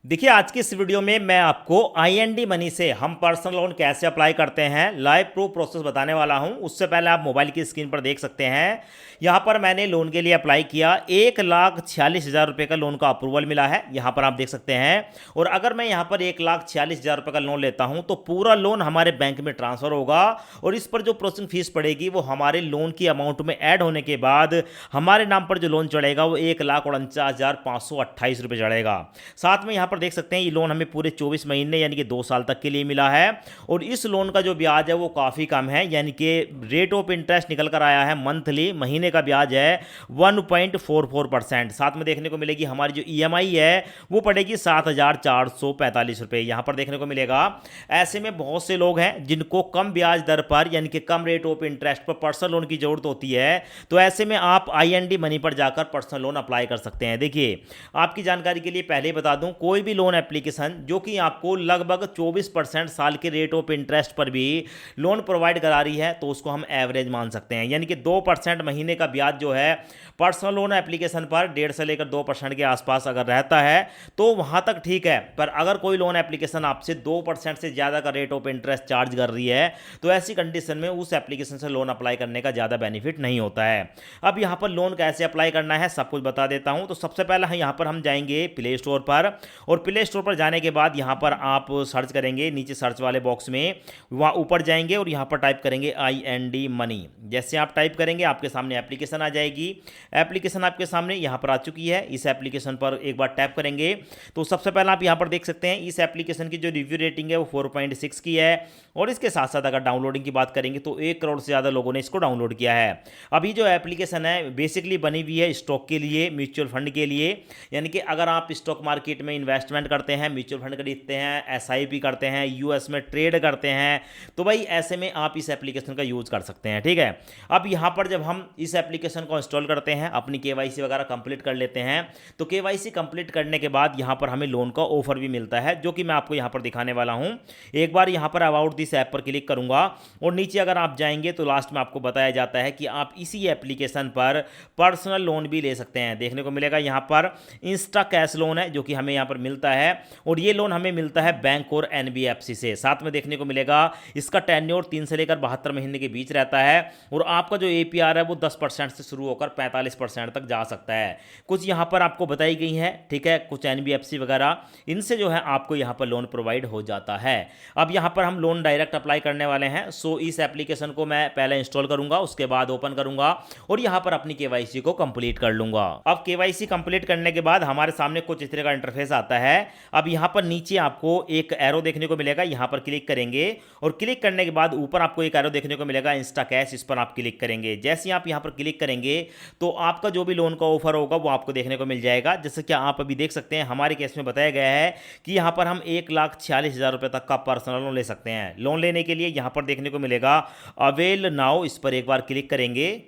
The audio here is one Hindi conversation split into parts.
देखिए आज की इस वीडियो में मैं आपको आईएनडी मनी से हम पर्सनल लोन कैसे अप्लाई करते हैं लाइव प्रूफ प्रोसेस बताने वाला हूं। उससे पहले आप मोबाइल की स्क्रीन पर देख सकते हैं, यहां पर मैंने लोन के लिए अप्लाई किया। 1,46,000 रुपये का लोन का अप्रूवल मिला है, यहां पर आप देख सकते हैं। और अगर मैं यहां पर 1,46,000 रुपये का लोन लेता हूं तो पूरा लोन हमारे बैंक में ट्रांसफर होगा और इस पर जो प्रोसेसिंग फीस पड़ेगी वो हमारे लोन की अमाउंट में ऐड होने के बाद हमारे नाम पर जो लोन चढ़ेगा वो 1,49,528 रुपये चढ़ेगा। साथ में यहाँ पर देख सकते हैं ये लोन हमें पूरे 24 महीने यानी कि 2 साल तक के लिए मिला है। और इस लोन का जो ब्याज है वो काफ़ी कम है, यानी कि रेट ऑफ इंटरेस्ट निकल कर आया है मंथली, महीने का ब्याज है 1.44%। साथ में देखने को मिलेगी हमारी जो ईएमआई है वो पड़ेगी 7,445 रुपये, यहाँ पर देखने को मिलेगा। ऐसे में बहुत से लोग हैं जिनको कम ब्याज दर पर यानी कि कम रेट ऑफ इंटरेस्ट पर पर्सनल लोन की जरूरत होती है, तो ऐसे में आप आईएनडी मनी पर जाकर पर्सनल लोन अप्लाई कर सकते हैं। देखिए आपकी जानकारी के लिए पहले ही बता दूं, कोई भी लोन एप्लीकेशन जो कि आपको लगभग 24% साल के रेट ऑफ इंटरेस्ट पर भी लोन प्रोवाइड करा रही है तो उसको हम एवरेज मान सकते हैं, यानी कि 2% महीने का ब्याज जो है पर्सनल लोन एप्लीकेशन पर 1.5 से लेकर 2% के आसपास अगर रहता है तो वहां तक ठीक है। पर अगर कोई लोन एप्लीकेशन आपसे 2% से ज़्यादा का रेट ऑफ इंटरेस्ट चार्ज कर रही है तो ऐसी कंडीशन में उस एप्लीकेशन से लोन अप्लाई करने का ज़्यादा बेनिफिट नहीं होता है। अब यहाँ पर लोन कैसे अप्लाई करना है सब कुछ बता देता हूँ। तो सबसे पहले यहाँ पर हम जाएंगे प्ले स्टोर पर, और प्ले स्टोर पर जाने के बाद यहाँ पर आप सर्च करेंगे, नीचे सर्च वाले बॉक्स में वहाँ ऊपर जाएंगे और यहाँ पर टाइप करेंगे आईएनडी मनी। जैसे आप टाइप करेंगे आपके सामने एप्लीकेशन आ जाएगी। एप्लीकेशन आपके सामने यहाँ पर आ चुकी है। इस एप्लीकेशन पर एक बार टैप करेंगे तो सबसे पहले आप यहाँ पर देख सकते हैं इस एप्लीकेशन की जो रिव्यू रेटिंग है वो 4.6 की है। और इसके साथ साथ अगर डाउनलोडिंग की बात करेंगे तो 1 करोड़ से ज़्यादा लोगों ने इसको डाउनलोड किया है। अभी जो एप्लीकेशन है बेसिकली बनी हुई है स्टॉक के लिए, म्यूचुअल फंड के लिए, यानी कि अगर आप स्टॉक मार्केट में इन्वेस्टमेंट करते हैं, म्यूचुअल फंड खरीदते हैं, एसआईपी करते हैं, यूएस में ट्रेड करते हैं, तो भाई ऐसे में आप इस एप्लीकेशन का यूज़ कर सकते हैं। ठीक है, अब यहाँ पर जब हम इस एप्लीकेशन को इंस्टॉल करते हैं, अपनी केवाईसी वगैरह कंप्लीट कर लेते हैं, तो केवाईसी कंप्लीट करने के बाद यहाँ पर हमें लोन का ऑफर भी मिलता है जो कि मैं आपको यहाँ पर दिखाने वाला हूँ। एक बार यहाँ पर अबाउट दिस ऐप पर क्लिक करूँगा और नीचे अगर आप जाएंगे तो लास्ट में आपको बताया जाता है कि आप इसी एप्लीकेशन पर पर्सनल लोन भी ले सकते हैं। देखने को मिलेगा यहाँ पर इंस्टा कैश लोन है जो कि हमें यहाँ पर मिलता है, और ये लोन हमें मिलता है बैंक और एनबीएफसी से। साथ में देखने को मिलेगा इसका टेन्योर 3 से लेकर 72 महीने के बीच रहता है, और आपका जो एपीआर है वो 10% से शुरू होकर 45% तक जा सकता है। कुछ यहाँ पर आपको बताई गई है, ठीक है, कुछ एनबीएफसी वगैरह, इनसे जो है आपको यहाँ पर लोन प्रोवाइड हो जाता है। अब यहाँ पर हम लोन डायरेक्ट अप्लाई करने वाले हैं। सो इस एप्लीकेशन को मैं पहले इंस्टॉल करूंगा, उसके बाद ओपन करूंगा और यहाँ पर अपनी केवाईसी को कंप्लीट कर लूंगा। अब केवाईसी कंप्लीट करने के बाद हमारे सामने कुछ इस तरह का इंटरफेस आता है। अब यहाँ पर नीचे आपको एक एरो देखने को मिलेगा, यहाँ पर क्लिक करेंगे और क्लिक करने के बाद ऊपर आपको एक एरो देखने को मिलेगा इंस्टा कैश, इस पर आप क्लिक करेंगे। जैसे ही आप यहाँ पर क्लिक करेंगे तो आपका जो भी लोन का ऑफर होगा वो आपको देखने को मिल जाएगा। जैसे कि आप अभी देख सकते हैं हमारे केस में बताया गया है कि यहाँ पर हम 1,46,000 रुपये तक का पर्सनल लोन ले सकते हैं। लोन लेने के लिए यहाँ पर देखने को मिलेगा अवेल नाउ, इस पर एक बार क्लिक करेंगे।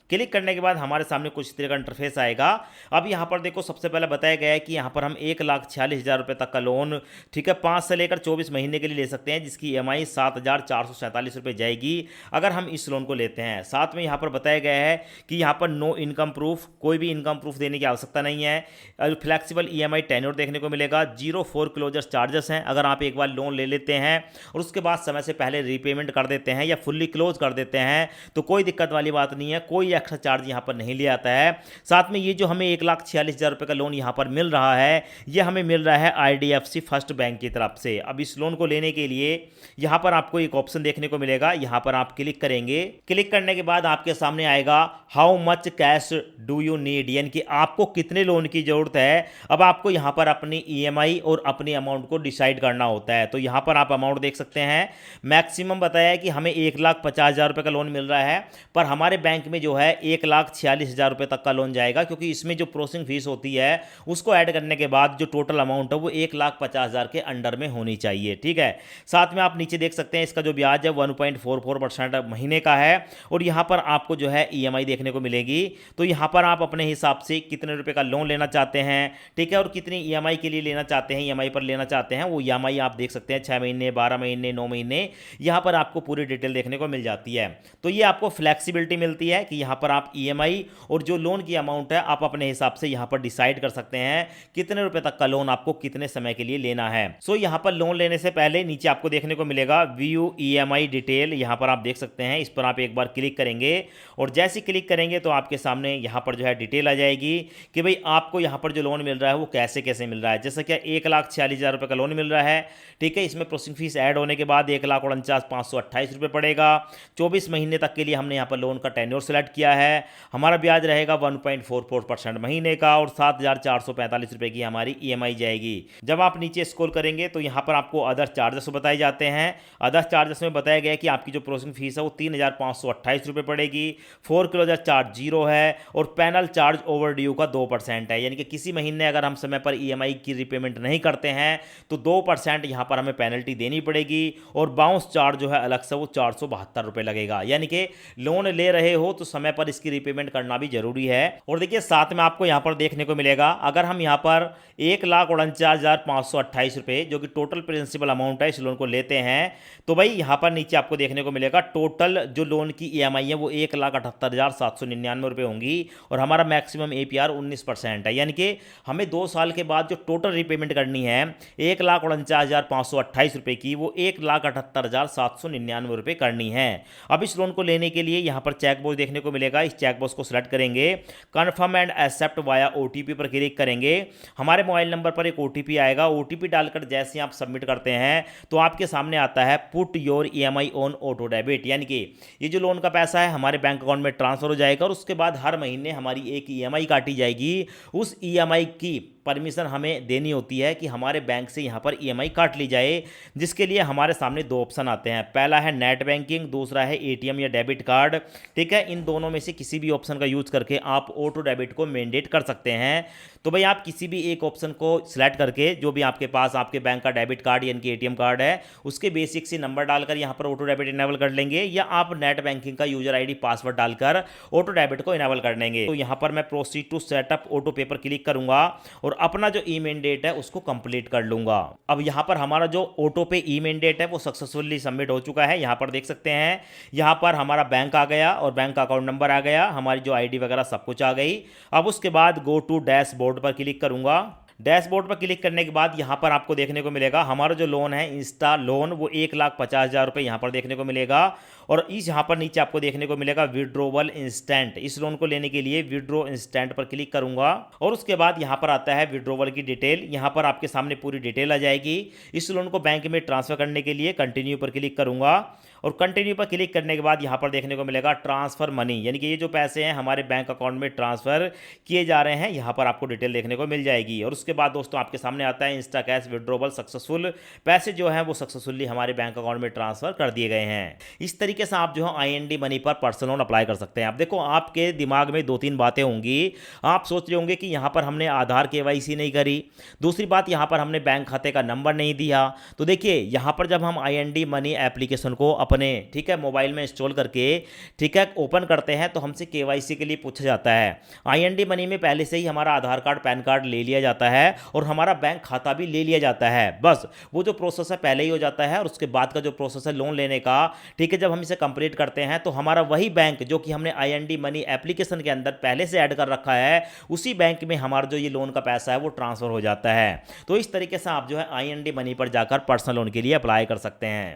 क्लिक करने के बाद हमारे सामने कुछ इस तरह का इंटरफेस आएगा। अब यहाँ पर देखो सबसे पहले बताया गया है कि यहाँ पर हम 1,46,000 रुपये तक का लोन, ठीक है, 5 से लेकर 24 महीने के लिए ले सकते हैं, जिसकी ईएमआई 7,447 रुपये जाएगी अगर हम इस लोन को लेते हैं। साथ में यहाँ पर बताया गया है कि यहाँ पर नो इनकम प्रूफ, कोई भी इनकम प्रूफ देने की आवश्यकता नहीं है। फ्लैक्सीबल ईएमआई टेन्योर देखने को मिलेगा, 0 क्लोजर चार्जेस हैं। अगर आप एक बार लोन ले लेते हैं और उसके बाद समय से पहले रीपेमेंट कर देते हैं या फुल्ली क्लोज कर देते हैं तो कोई दिक्कत वाली बात नहीं है, कोई एक्स्ट्रा चार्ज यहाँ पर नहीं लिया आता है। साथ में ये जो हमें 1,46,000 रुपये का लोन यहाँ पर मिल रहा है ये हमें मिल रहा है आईडीएफसी फर्स्ट बैंक की तरफ से। अब इस लोन को लेने के लिए यहाँ पर आपको एक ऑप्शन देखने को मिलेगा, यहाँ पर आप क्लिक करेंगे। क्लिक करने के बाद आपके सामने आएगा how much cash do you need, यानी कि आपको कितने लोन की जरूरत है। अब आपको यहाँ पर अपनी ईएमआई और अपनी अमाउंट को डिसाइड करना होता है। तो यहाँ पर आप अमाउंट देख सकते हैं, मैक्सिमम बताया है कि हमें 1,50,000 रुपये का लोन मिल रहा है, पर हमारे बैंक में जो है 1,46,000 रुपये तक का लोन जाएगा, क्योंकि इसमें जो प्रोसेसिंग फीस होती है उसको ऐड करने के बाद जो टोटल अमाउंट है वो 1,50,000 के अंडर में होनी चाहिए। ठीक है, साथ में आप नीचे देख सकते हैं इसका जो ब्याज है 1.44% महीने का है, और यहाँ पर आपको जो है ईएमआई देखने को मिलेगी। तो यहाँ पर आप अपने हिसाब से कितने रुपए का लोन लेना चाहते हैं, ठीक है, और कितनी ईएमआई के लिए लेना चाहते हैं, ईएमआई पर लेना चाहते हैं, वो ईएमआई आप देख सकते हैं 6 महीने, 12 महीने, 9 महीने, यहाँ पर आपको पूरी डिटेल देखने को मिल जाती है। तो ये आपको फ्लैक्सिबिलिटी मिलती है कि यहाँ यहाँ पर आप ईएमआई और जो लोन की अमाउंट है आप अपने हिसाब से यहाँ पर डिसाइड कर सकते हैं कितने रुपए तक का लोन आपको कितने समय के लिए लेना है। सो यहाँ पर लोन लेने से पहले नीचे आपको देखने को मिलेगा व्यू ईएमआई डिटेल, यहाँ पर आप देख सकते हैं। इस पर आप एक बार क्लिक करेंगे और जैसे क्लिक करेंगे तो आपके सामने यहाँ पर जो है डिटेल आ जाएगी कि भाई आपको यहाँ पर जो लोन मिल रहा है वो कैसे कैसे मिल रहा है। जैसा कि 1,46,000 रुपये का लोन मिल रहा है, ठीक है। इसमें प्रोसेसिंग फीस ऐड होने के बाद 1,49,528 रुपये पड़ेगा। 24 महीने तक के लिए हमने यहाँ पर लोन का टेन्योर सेलेक्ट किया है। हमारा ब्याज रहेगा 1.44% महीने का और 7,445 रुपये की हमारी ईएमआई जाएगी। जब आप नीचे स्क्रॉल करेंगे तो यहाँ पर आपको अदर चार्जेस बताए जाते हैं। अदर चार्जेस में बताया गया है कि आपकी जो प्रोसेसिंग फीस है वो 3,528 रुपये पड़ेगी। 4 क्लोजर चार्ज 0 है और पैनल चार्ज ओवर ड्यू का 2% है, यानी कि किसी महीने अगर हम समय पर ईएमआई की रिपेमेंट नहीं करते हैं तो 2% यहाँ पर हमें पेनल्टी देनी पड़ेगी। और बाउंस चार्ज जो है अलग से वो 472 रुपये लगेगा, यानी कि लोन ले रहे हो तो समय पर इसकी रिपेमेंट करना भी जरूरी है। और देखिए साथ में आपको यहाँ पर देखने को मिलेगा अगर हम यहाँ पर 1,49,528 रुपये जो कि टोटल प्रिंसिपल अमाउंट है इस लोन को लेते हैं तो भाई यहाँ पर नीचे आपको देखने को मिलेगा टोटल जो लोन की ईएमआई है वो 1,78,799 रुपये होंगी और हमारा मैक्सिमम एपीआर 19% है, यानी कि हमें 2 साल के बाद जो टोटल रिपेमेंट करनी है 1,49,528 रुपये की वो 1,78,799 रुपये करनी है। अब इस लोन को लेने के लिए यहाँ पर चेक बॉक्स देखने को मिलेगा। इस चेक बॉक्स को सिलेक्ट करेंगे, confirm and accept via OTP पर क्लिक करेंगे। हमारे मोबाइल नंबर पर एक ओटीपी आएगा। ओटीपी डालकर जैसे आप सबमिट करते हैं तो आपके सामने आता है put your EMI on auto debit, यानी कि ये जो लोन का पैसा है हमारे बैंक अकाउंट में ट्रांसफर हो जाएगा और उसके बाद हर महीने हमारी एक ईएमआई काटी जाएगी। उस ईएमआई की परमिशन हमें देनी होती है कि हमारे बैंक से यहाँ पर ईएमआई काट ली जाए, जिसके लिए हमारे सामने 2 ऑप्शन आते हैं। पहला है नेट बैंकिंग, दूसरा है एटीएम या डेबिट कार्ड, ठीक है। इन दोनों में से किसी भी ऑप्शन का यूज करके आप ऑटो डेबिट को मैंडेट कर सकते हैं। तो भाई आप किसी भी एक ऑप्शन को सिलेक्ट करके जो भी आपके पास आपके बैंक का डेबिट कार्ड यानी कि एटीएम कार्ड है उसके बेसिक से नंबर डालकर यहाँ पर ऑटो डेबिट इनेबल कर लेंगे, या आप नेट बैंकिंग का यूजर आईडी पासवर्ड डालकर ऑटो डेबिट को इनेबल कर लेंगे। तो यहाँ पर मैं प्रोसीड टू सेटअप ऑटो पे पर क्लिक करूंगा और अपना जो ई मैंडेट है उसको कंप्लीट कर लूंगा। अब यहाँ पर हमारा जो ऑटो पे ई मैंडेट है वो सक्सेसफुली सबमिट हो चुका है। यहाँ पर देख सकते हैं, यहाँ पर हमारा बैंक आ गया और बैंक अकाउंट नंबर आ गया, हमारी जो आईडी वगैरह सब कुछ आ गई। अब उसके बाद गो टू डैशबोर्ड पर क्लिक करूंगा। डैशबोर्ड पर क्लिक करने के बाद यहाँ पर आपको देखने को मिलेगा हमारा जो लोन है इंस्टा लोन वो 1,50,000 रुपये यहाँ पर देखने को मिलेगा। और इस यहाँ पर नीचे आपको देखने को मिलेगा विड्रोवल इंस्टेंट। इस लोन को लेने के लिए विड्रो इंस्टेंट पर क्लिक करूंगा और उसके बाद यहाँ पर आता है विड्रोवल की डिटेल। यहाँ पर आपके सामने पूरी डिटेल आ जाएगी। इस लोन को बैंक में ट्रांसफर करने के लिए कंटिन्यू पर क्लिक करूंगा और कंटिन्यू पर क्लिक करने के बाद यहाँ पर देखने को मिलेगा ट्रांसफर मनी, यानी कि ये जो पैसे हैं हमारे बैंक अकाउंट में ट्रांसफर किए जा रहे हैं, यहाँ पर आपको डिटेल देखने को मिल जाएगी। और उसके बाद दोस्तों आपके सामने आता है इंस्टा कैश विड्रोवल सक्सेसफुल, पैसे जो हैं वो सक्सेसफुली हमारे बैंक अकाउंट में ट्रांसफर कर दिए गए हैं। इस तरीके से आप जो है आईएनडी मनी पर पर्सनल लोन अप्लाई कर सकते हैं। आप देखो आपके दिमाग में 2-3 बातें होंगी। आप सोच रहे होंगे कि यहाँ पर हमने आधार केवाईसी नहीं करी, दूसरी बात यहाँ पर हमने बैंक खाते का नंबर नहीं दिया। तो देखिए यहाँ पर जब हम आईएनडी मनी एप्लीकेशन को अपने ठीक है मोबाइल में इंस्टॉल करके ठीक है ओपन करते हैं तो हमसे केवाईसी के लिए पूछा जाता है। आईएनडी मनी में पहले से ही हमारा आधार कार्ड पैन कार्ड ले लिया जाता है और हमारा बैंक खाता भी ले लिया जाता है। बस वो जो प्रोसेस है पहले ही हो जाता है और उसके बाद का जो प्रोसेस है लोन लेने का, ठीक है, जब हम इसे कंप्लीट करते हैं तो हमारा वही बैंक जो कि हमने आईएनडी मनी एप्लीकेशन के अंदर पहले से ऐड कर रखा है उसी बैंक में हमारा जो ये लोन का पैसा है वो ट्रांसफर हो जाता है। तो इस तरीके से आप जो है आईएनडी मनी पर जाकर पर्सनल लोन के लिए अप्लाई कर सकते हैं।